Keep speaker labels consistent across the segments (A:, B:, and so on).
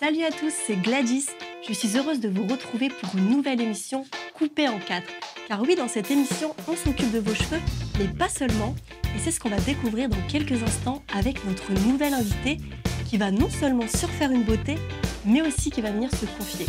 A: Salut à tous, c'est Gladys. Je suis heureuse de vous retrouver pour une nouvelle émission coupée en 4. Car oui, dans cette émission, on s'occupe de vos cheveux, mais pas seulement. Et c'est ce qu'on va découvrir dans quelques instants avec notre nouvelle invitée qui va non seulement surfaire une beauté, mais aussi qui va venir se confier.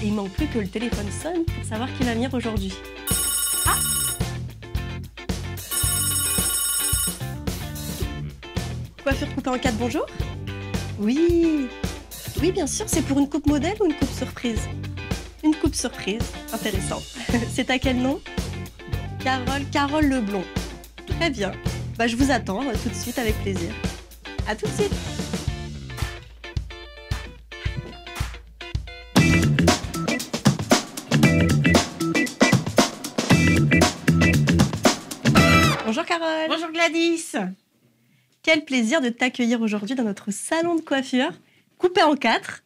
A: Et il manque plus que le téléphone sonne pour savoir qui va venir aujourd'hui. Ah! Coiffure coupée en 4, bonjour. Oui, bien sûr, c'est pour une coupe modèle ou une coupe surprise? Une coupe surprise, intéressant. C'est à quel nom? Carole Leblond. Très bien. Je vous attends tout de suite avec plaisir. À tout de suite. Bonjour Carole.
B: Bonjour Gladys.
A: Quel plaisir de t'accueillir aujourd'hui dans notre salon de coiffure, coupé en 4.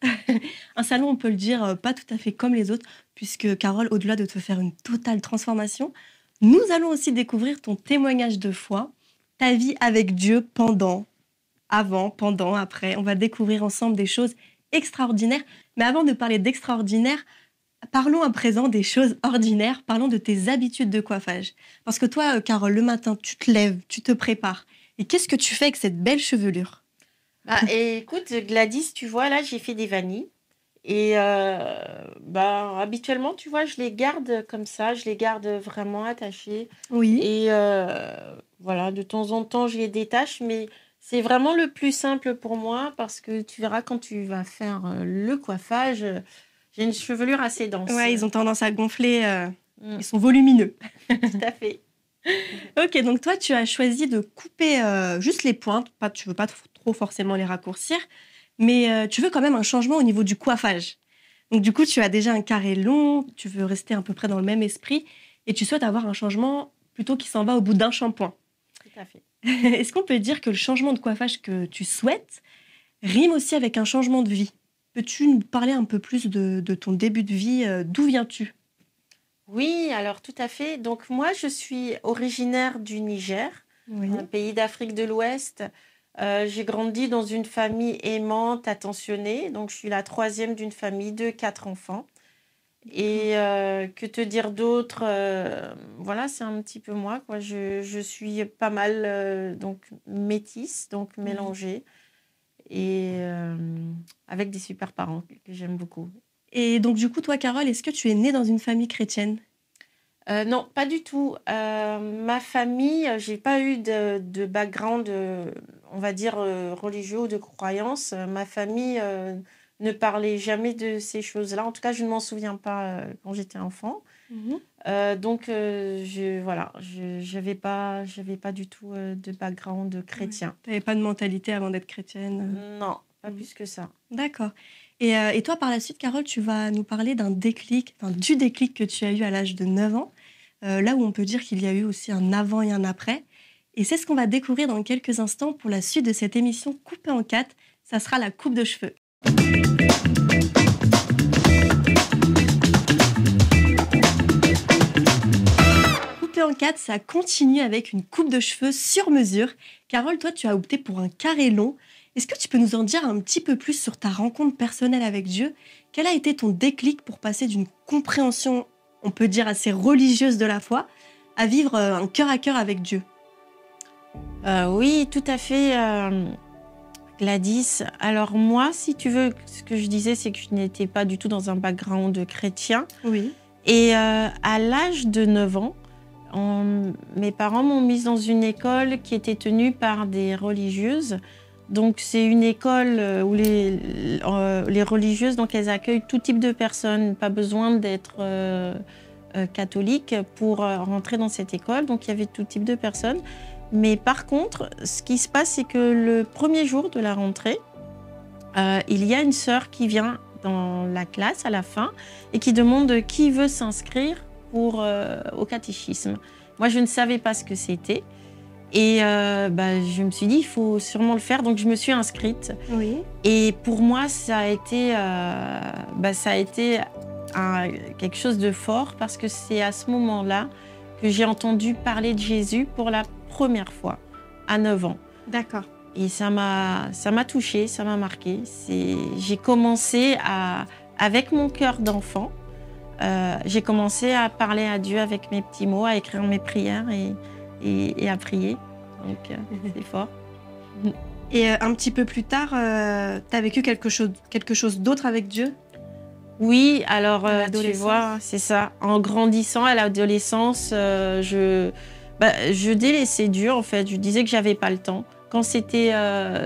A: Un salon, on peut le dire, pas tout à fait comme les autres, puisque Carole, au-delà de te faire une totale transformation, nous allons aussi découvrir ton témoignage de foi, ta vie avec Dieu pendant, avant, pendant, après. On va découvrir ensemble des choses extraordinaires. Mais avant de parler d'extraordinaire, parlons à présent des choses ordinaires. Parlons de tes habitudes de coiffage. Parce que toi, Carole, le matin, tu te lèves, tu te prépares. Et qu'est-ce que tu fais avec cette belle chevelure?
B: Écoute, Gladys, tu vois, là, j'ai fait des vanilles. Et habituellement, tu vois, je les garde comme ça. Je les garde vraiment attachées.
A: Oui.
B: Et voilà, de temps en temps, je les détache. Mais c'est vraiment le plus simple pour moi parce que tu verras quand tu vas faire le coiffage, j'ai une chevelure assez dense.
A: Ouais, ils ont tendance à gonfler. Ils sont volumineux.
B: Tout à fait.
A: Ok, donc toi, tu as choisi de couper juste les pointes. Tu veux pas trop forcément les raccourcir, mais tu veux quand même un changement au niveau du coiffage. Donc du coup, tu as déjà un carré long, tu veux rester à peu près dans le même esprit, et tu souhaites avoir un changement plutôt qui s'en va au bout d'un shampoing.
B: Tout à fait.
A: Est-ce qu'on peut dire que le changement de coiffage que tu souhaites rime aussi avec un changement de vie? Peux-tu nous parler un peu plus de ton début de vie? D'où viens-tu?
B: Oui, alors tout à fait. Donc moi, je suis originaire du Niger,
A: Oui.
B: un pays d'Afrique de l'Ouest. J'ai grandi dans une famille aimante, attentionnée. Donc je suis la troisième d'une famille de 4 enfants. Et que te dire d'autre? Voilà, c'est un petit peu moi, quoi. Je suis pas mal donc métisse, donc mélangée. Et avec des super parents que j'aime beaucoup.
A: Et donc, du coup, toi, Carole, est-ce que tu es née dans une famille chrétienne?
B: Non, pas du tout. Ma famille, j'ai pas eu de background, on va dire, religieux ou de croyance. Ma famille ne parlait jamais de ces choses-là. En tout cas, je ne m'en souviens pas quand j'étais enfant. Donc, j'avais pas du tout de background chrétien.
A: Tu n'avais pas de mentalité avant d'être chrétienne?
B: Non, pas plus que ça.
A: D'accord. Et toi, par la suite, Carole, tu vas nous parler du déclic que tu as eu à l'âge de 9 ans, là où on peut dire qu'il y a eu aussi un avant et un après. Et c'est ce qu'on va découvrir dans quelques instants pour la suite de cette émission coupée en 4. Ça sera la coupe de cheveux. Coupée en 4, ça continue avec une coupe de cheveux sur mesure. Carole, toi, tu as opté pour un carré long. Est-ce que tu peux nous en dire un petit peu plus sur ta rencontre personnelle avec Dieu? Quel a été ton déclic pour passer d'une compréhension, on peut dire, assez religieuse de la foi, à vivre un cœur à cœur avec Dieu?
B: Oui, tout à fait, Gladys. Alors moi, si tu veux, ce que je disais, c'est que je n'étais pas du tout dans un background chrétien.
A: Oui.
B: Et à l'âge de 9 ans, mes parents m'ont mise dans une école qui était tenue par des religieuses. Donc, c'est une école où les religieuses, donc, elles accueillent tout type de personnes. Pas besoin d'être catholique pour rentrer dans cette école. Donc, il y avait tout type de personnes. Mais par contre, ce qui se passe, c'est que le premier jour de la rentrée, il y a une sœur qui vient dans la classe à la fin et qui demande qui veut s'inscrire au catéchisme. Moi, je ne savais pas ce que c'était. Et je me suis dit, il faut sûrement le faire. Donc, je me suis inscrite.
A: Oui.
B: Et pour moi, ça a été quelque chose de fort parce que c'est à ce moment-là que j'ai entendu parler de Jésus pour la première fois, à 9 ans.
A: D'accord.
B: Et ça m'a touchée, ça m'a marquée. J'ai commencé avec mon cœur d'enfant, j'ai commencé à parler à Dieu avec mes petits mots, à écrire mes prières et à prier. Donc, c'est fort.
A: Et un petit peu plus tard, tu as vécu quelque chose d'autre avec Dieu?
B: Oui, alors tu vois, c'est ça. En grandissant à l'adolescence, je délaissais Dieu en fait. Je disais que j'avais pas le temps. Quand c'était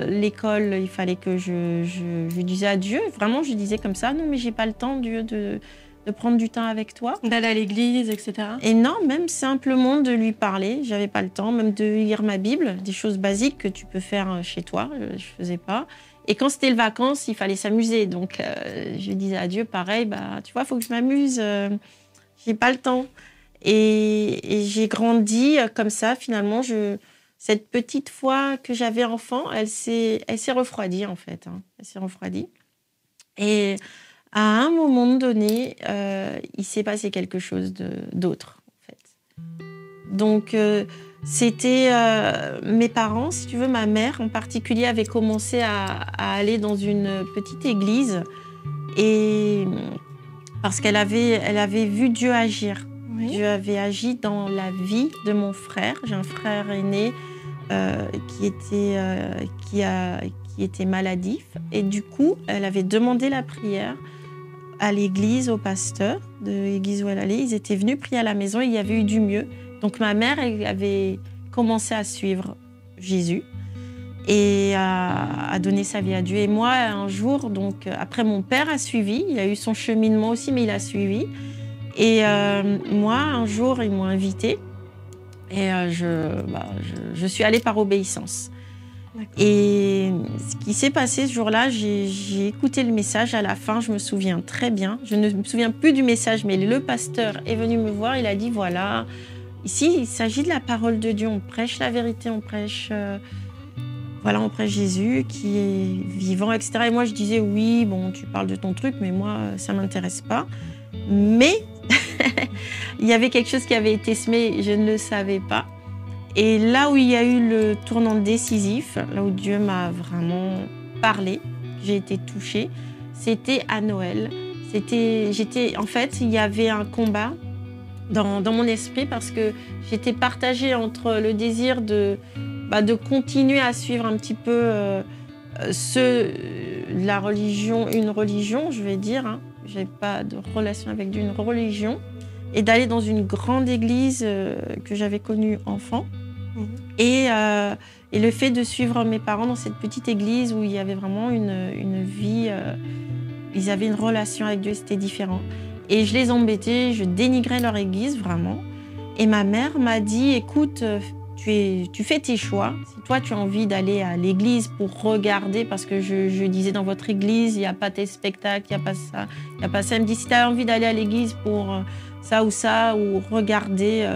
B: l'école, il fallait que je disais à Dieu. Vraiment, je disais comme ça, non mais j'ai pas le temps, Dieu, de prendre du temps avec toi.
A: D'aller à l'église, etc.
B: Et non, même simplement de lui parler, j'avais pas le temps, même de lire ma Bible, des choses basiques que tu peux faire chez toi, je faisais pas. Et quand c'était les vacances, il fallait s'amuser. Donc, je disais à Dieu, pareil, tu vois, il faut que je m'amuse, j'ai pas le temps. Et j'ai grandi comme ça, finalement. Cette petite foi que j'avais enfant, elle s'est refroidie, en fait. Elle s'est refroidie. Et à un moment donné, il s'est passé quelque chose d'autre, en fait. Donc, c'était mes parents, si tu veux, ma mère en particulier avait commencé à aller dans une petite église et parce qu'elle avait vu Dieu agir. Oui. Dieu avait agi dans la vie de mon frère. J'ai un frère aîné qui était maladif et du coup, elle avait demandé la prière à l'église, au pasteur de l'église où elle allait. Ils étaient venus prier à la maison et il y avait eu du mieux. Donc ma mère elle avait commencé à suivre Jésus et à donner sa vie à Dieu. Et moi, un jour, donc après mon père a suivi, il a eu son cheminement aussi, mais il a suivi. Et moi, un jour, ils m'ont invitée et je suis allée par obéissance. Et ce qui s'est passé ce jour-là, j'ai écouté le message à la fin, je me souviens très bien. Je ne me souviens plus du message, mais le pasteur est venu me voir, il a dit voilà, ici il s'agit de la parole de Dieu, on prêche la vérité, on prêche Jésus qui est vivant, etc. Et moi je disais oui, bon tu parles de ton truc, mais moi ça m'intéresse pas. Mais il y avait quelque chose qui avait été semé, je ne le savais pas. Et là où il y a eu le tournant décisif, là où Dieu m'a vraiment parlé, j'ai été touchée, c'était à Noël. En fait, il y avait un combat dans mon esprit parce que j'étais partagée entre le désir de continuer à suivre un petit peu la religion, une religion, je vais dire. Je n'ai pas de relation avec Dieu, une religion. Et d'aller dans une grande église que j'avais connue enfant. Et le fait de suivre mes parents dans cette petite église où il y avait vraiment une vie, ils avaient une relation avec Dieu, c'était différent. Et je les embêtais, je dénigrais leur église vraiment. Et ma mère m'a dit, écoute, tu fais tes choix. Si toi tu as envie d'aller à l'église pour regarder, parce que je disais dans votre église, il n'y a pas tes spectacles, il n'y a pas ça, il n'y a pas ça. Elle me dit, si tu as envie d'aller à l'église pour ça, ou regarder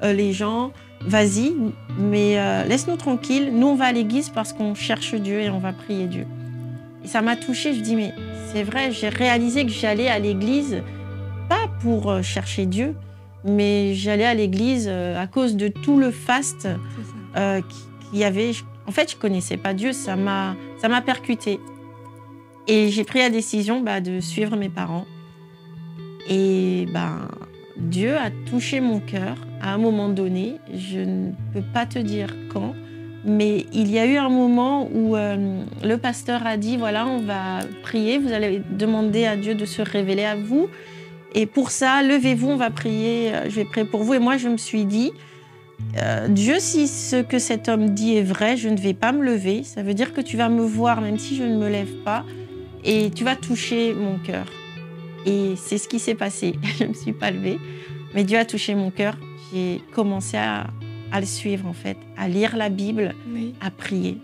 B: les gens, vas-y, mais laisse-nous tranquilles. Nous, on va à l'église parce qu'on cherche Dieu et on va prier Dieu. Et ça m'a touchée. Je dis, mais c'est vrai, j'ai réalisé que j'allais à l'église, pas pour chercher Dieu, mais j'allais à l'église à cause de tout le faste qu'il y avait. En fait, je ne connaissais pas Dieu, ça m'a percuté. Et j'ai pris la décision de suivre mes parents. Et Dieu a touché mon cœur à un moment donné. Je ne peux pas te dire quand, mais il y a eu un moment où le pasteur a dit, voilà, on va prier, vous allez demander à Dieu de se révéler à vous. Et pour ça, levez-vous, on va prier, je vais prier pour vous. Et moi, je me suis dit, Dieu, si ce que cet homme dit est vrai, je ne vais pas me lever. Ça veut dire que tu vas me voir, même si je ne me lève pas, et tu vas toucher mon cœur. Et c'est ce qui s'est passé. Je ne me suis pas levée, mais Dieu a touché mon cœur. J'ai commencé à le suivre, en fait, à lire la Bible, oui. À prier.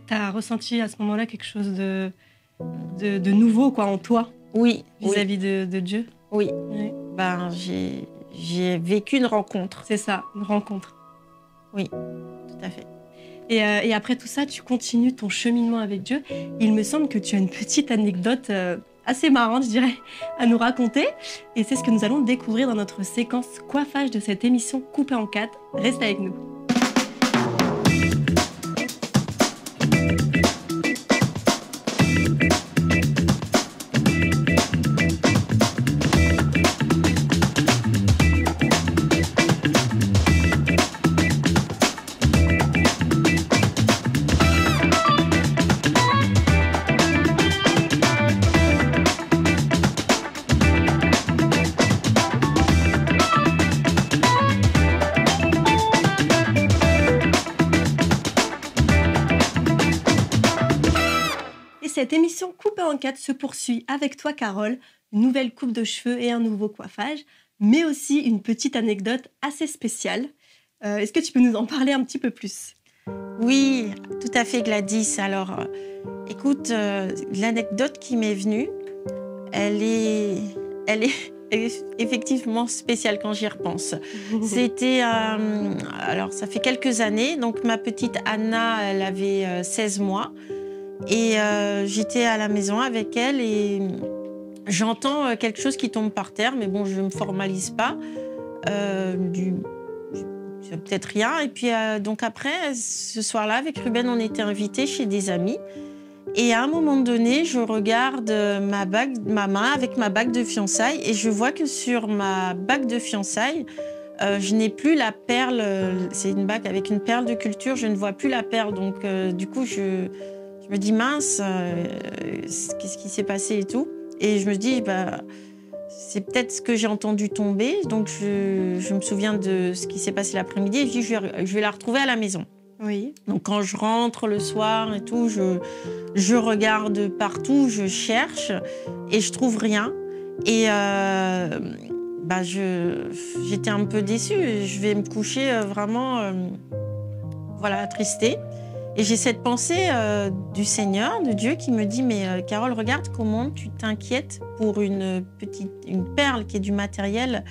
A: T'as ressenti à ce moment-là quelque chose de nouveau en toi,
B: oui,
A: vis-à-vis de Dieu.
B: Oui, oui. J'ai vécu une rencontre.
A: C'est ça, une rencontre.
B: Oui, tout à fait.
A: Et après tout ça, tu continues ton cheminement avec Dieu. Il me semble que tu as une petite anecdote assez marrante, je dirais, à nous raconter. Et c'est ce que nous allons découvrir dans notre séquence coiffage de cette émission coupée en 4. Reste avec nous. cette émission Coupée en 4 se poursuit avec toi, Carole. Une nouvelle coupe de cheveux et un nouveau coiffage, mais aussi une petite anecdote assez spéciale. Est-ce que tu peux nous en parler un petit peu plus?
B: Oui, tout à fait, Gladys. Alors, écoute, l'anecdote qui m'est venue, elle est effectivement spéciale quand j'y repense. C'était, alors ça fait quelques années, donc ma petite Anna, elle avait 16 mois, et j'étais à la maison avec elle, et j'entends quelque chose qui tombe par terre, mais bon, je ne me formalise pas, peut-être rien. Et puis donc après, ce soir-là, avec Ruben, on était invités chez des amis. Et à un moment donné, je regarde ma main avec ma bague de fiançailles, et je vois que sur ma bague de fiançailles, je n'ai plus la perle. C'est une bague avec une perle de culture. Je ne vois plus la perle. Donc du coup, je me dis mince, qu'est-ce qui s'est passé et tout. Et je me dis, c'est peut-être ce que j'ai entendu tomber. Donc je me souviens de ce qui s'est passé l'après-midi, et je dis, je vais la retrouver à la maison.
A: Oui.
B: Donc quand je rentre le soir et tout, je regarde partout, je cherche et je trouve rien. Et j'étais un peu déçue. Je vais me coucher vraiment attristée. Et j'ai cette pensée du Seigneur, de Dieu, qui me dit, mais Carole, regarde comment tu t'inquiètes pour une perle qui est du matériel.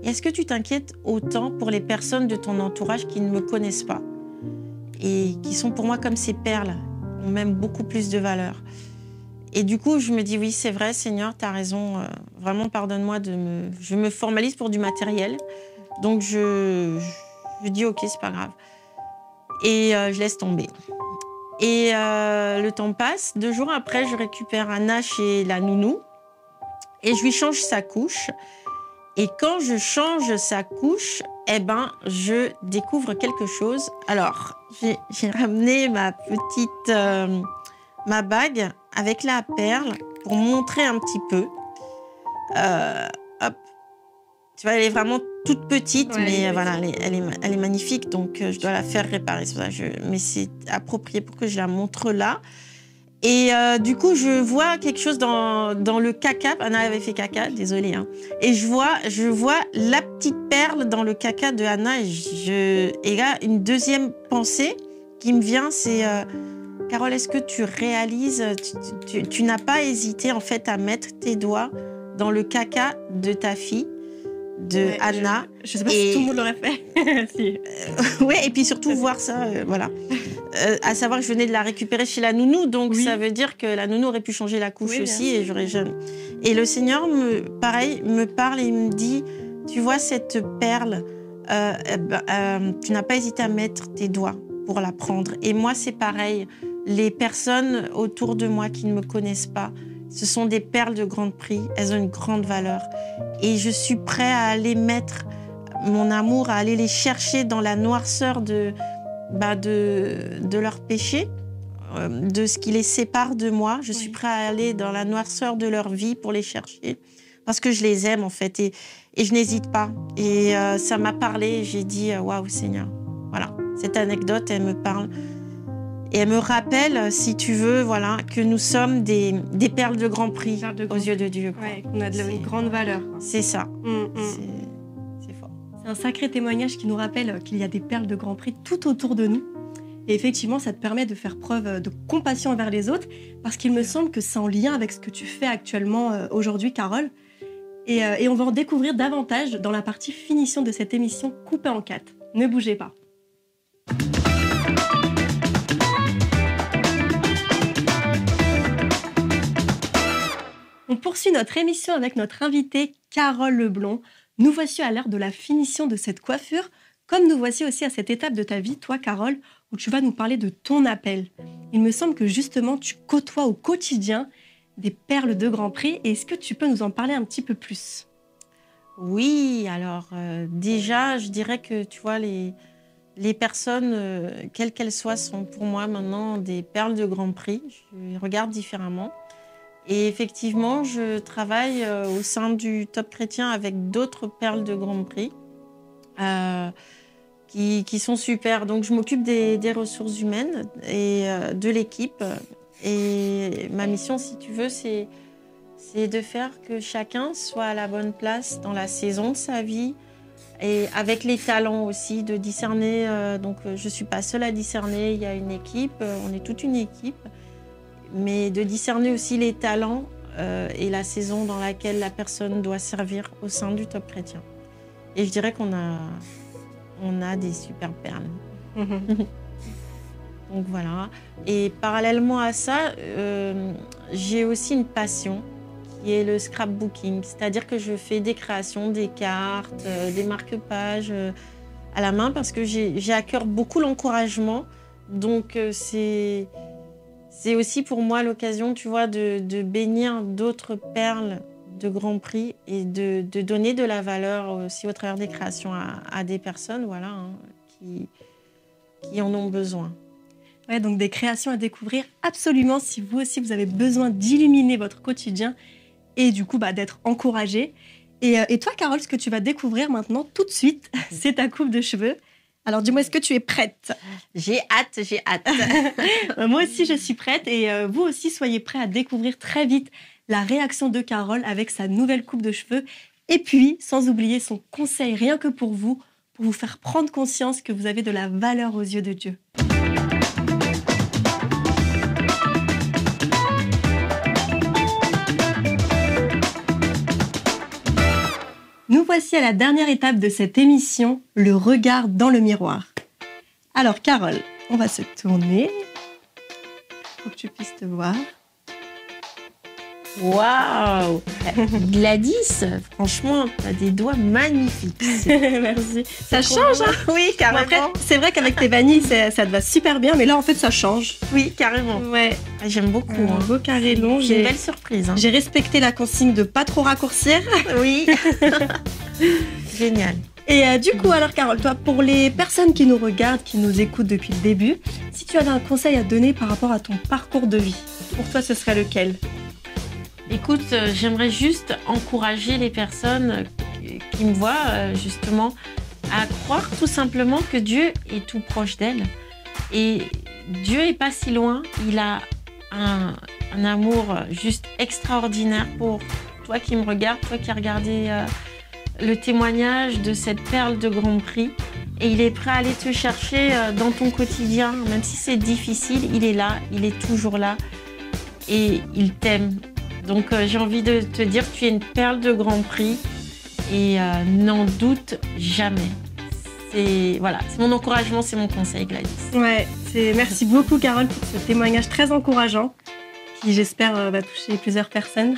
B: Et est-ce que tu t'inquiètes autant pour les personnes de ton entourage qui ne me connaissent pas et qui sont pour moi comme ces perles, ont même beaucoup plus de valeur. Et du coup, je me dis, oui, c'est vrai, Seigneur, tu as raison, vraiment, pardonne-moi je me formalise pour du matériel. Donc, je dis, ok, c'est pas grave. Et je laisse tomber. Et le temps passe. 2 jours après, je récupère Anna chez la nounou et je lui change sa couche. Et quand je change sa couche, je découvre quelque chose. Alors, j'ai ramené ma bague avec la perle pour montrer un petit peu. Hop. Tu vois, elle est vraiment toute petite, ouais, mais voilà, elle est magnifique, donc je dois la faire réparer. Mais c'est approprié pour que je la montre là. Et du coup, je vois quelque chose dans le caca. Anna avait fait caca, désolée. Hein. Et je vois la petite perle dans le caca de Anna. Et là, une deuxième pensée qui me vient, c'est Carole, est-ce que tu réalises, tu n'as pas hésité en fait à mettre tes doigts dans le caca de ta fille, de Anna.
A: Je sais pas si tout le monde l'aurait fait. Si.
B: Ouais, et puis surtout voir ça, voilà. À savoir que je venais de la récupérer chez la nounou, donc oui. Ça veut dire que la nounou aurait pu changer la couche aussi, et j'aurais jamais. Et le Seigneur me parle et il me dit, tu vois cette perle, tu n'as pas hésité à mettre tes doigts pour la prendre. Et moi, c'est pareil. Les personnes autour de moi qui ne me connaissent pas, ce sont des perles de grand prix. Elles ont une grande valeur. Et je suis prêt à aller mettre mon amour, à aller les chercher dans la noirceur de leur péché, de ce qui les sépare de moi. Je suis prêt à aller dans la noirceur de leur vie pour les chercher. Parce que je les aime, en fait. Et je n'hésite pas. Et ça m'a parlé. Et j'ai dit, waouh, Seigneur. Voilà. Cette anecdote, elle me parle. Et elle me rappelle, si tu veux, voilà, que nous sommes des perles de grand prix aux yeux de Dieu.
A: Oui, qu'on a une grande valeur.
B: C'est ça.
A: C'est fort. C'est un sacré témoignage qui nous rappelle qu'il y a des perles de grand prix tout autour de nous. Et effectivement, ça te permet de faire preuve de compassion envers les autres, parce qu'il me semble que c'est en lien avec ce que tu fais actuellement aujourd'hui, Carole. Et on va en découvrir davantage dans la partie finition de cette émission Coupée en 4. Ne bougez pas. On poursuit notre émission avec notre invitée Carole Leblond. Nous voici à l'heure de la finition de cette coiffure, comme nous voici aussi à cette étape de ta vie, toi Carole, où tu vas nous parler de ton appel. Il me semble que justement tu côtoies au quotidien des perles de grand prix. Est-ce que tu peux nous en parler un petit peu plus ?
B: Oui, alors déjà, je dirais que tu vois, les personnes, quelles qu'elles soient, sont pour moi maintenant des perles de grand prix. Je les regarde différemment. Et effectivement, je travaille au sein du Top Chrétien avec d'autres perles de grand prix qui sont super. Donc, je m'occupe des ressources humaines et de l'équipe. Et ma mission, si tu veux, c'est de faire que chacun soit à la bonne place dans la saison de sa vie et avec les talents aussi, de discerner. Donc, je ne suis pas seule à discerner, il y a une équipe, on est toute une équipe, mais de discerner aussi les talents et la saison dans laquelle la personne doit servir au sein du Top Chrétien. Et je dirais qu'on a des super perles. Donc voilà. Et parallèlement à ça, j'ai aussi une passion qui est le scrapbooking. C'est-à-dire que je fais des créations, des cartes, des marque-pages à la main parce que j'ai à cœur beaucoup l'encouragement. Donc c'est aussi pour moi l'occasion, tu vois, de bénir d'autres perles de Grand Prix et de donner de la valeur aussi au travers des créations à des personnes voilà, hein, qui en ont besoin.
A: Ouais, donc des créations à découvrir absolument si vous aussi vous avez besoin d'illuminer votre quotidien et du coup d'être encouragé. Et toi, Carole, ce que tu vas découvrir maintenant tout de suite, c'est ta coupe de cheveux. Alors dis-moi, est-ce que tu es prête?
B: J'ai hâte, j'ai hâte.
A: Moi aussi, je suis prête et vous aussi, soyez prêts à découvrir très vite la réaction de Carole avec sa nouvelle coupe de cheveux. Et puis, sans oublier son conseil rien que pour vous faire prendre conscience que vous avez de la valeur aux yeux de Dieu. Nous voici à la dernière étape de cette émission, le regard dans le miroir. Alors Carole, on va se tourner pour que tu puisses te voir.
B: Waouh! Gladys, franchement, t'as des doigts magnifiques.
A: Merci. Ça change, hein?
B: Oui, carrément.
A: Bon, après, c'est vrai qu'avec tes vanilles, ça te va super bien, mais là, en fait, ça change.
B: Oui, carrément.
A: Ouais.
B: J'aime beaucoup.
A: Un beau carré long.
B: C'est une belle surprise. Hein.
A: J'ai respecté la consigne de pas trop raccourcir.
B: Oui. Génial.
A: Et du coup, alors Carole, toi, pour les personnes qui nous regardent, qui nous écoutent depuis le début, si tu avais un conseil à donner par rapport à ton parcours de vie, pour toi, ce serait lequel?
B: Écoute, j'aimerais juste encourager les personnes qui me voient justement à croire tout simplement que Dieu est tout proche d'elles. Et Dieu est pas si loin, il a un amour juste extraordinaire pour toi qui me regardes, toi qui as regardé le témoignage de cette perle de Grand Prix. Et il est prêt à aller te chercher dans ton quotidien, même si c'est difficile, il est là, il est toujours là et il t'aime. Donc j'ai envie de te dire que tu es une perle de Grand Prix et n'en doute jamais. C'est mon encouragement, c'est mon conseil, Gladys.
A: Ouais, merci beaucoup Carole pour ce témoignage très encourageant qui j'espère va toucher plusieurs personnes.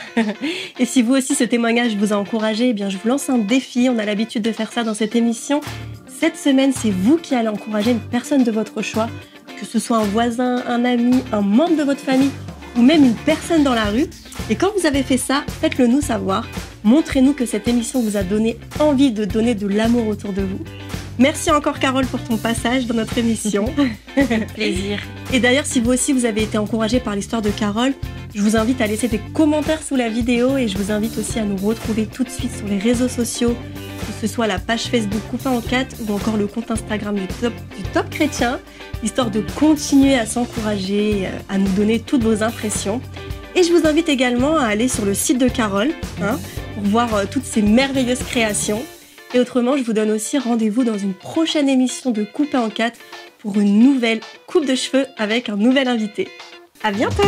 A: Et si vous aussi ce témoignage vous a encouragé, eh bien je vous lance un défi, on a l'habitude de faire ça dans cette émission. Cette semaine, c'est vous qui allez encourager une personne de votre choix, que ce soit un voisin, un ami, un membre de votre famille ou même une personne dans la rue. Et quand vous avez fait ça, faites-le nous savoir. Montrez-nous que cette émission vous a donné envie de donner de l'amour autour de vous. Merci encore Carole pour ton passage dans notre émission.
B: Plaisir.
A: Et d'ailleurs, si vous aussi vous avez été encouragé par l'histoire de Carole, je vous invite à laisser des commentaires sous la vidéo et je vous invite aussi à nous retrouver tout de suite sur les réseaux sociaux, que ce soit la page Facebook Coupé en 4 ou encore le compte Instagram du Top Chrétien, histoire de continuer à s'encourager, à nous donner toutes vos impressions. Et je vous invite également à aller sur le site de Carole pour voir toutes ces merveilleuses créations. Et autrement, je vous donne aussi rendez-vous dans une prochaine émission de Coupé en 4 pour une nouvelle coupe de cheveux avec un nouvel invité. À bientôt!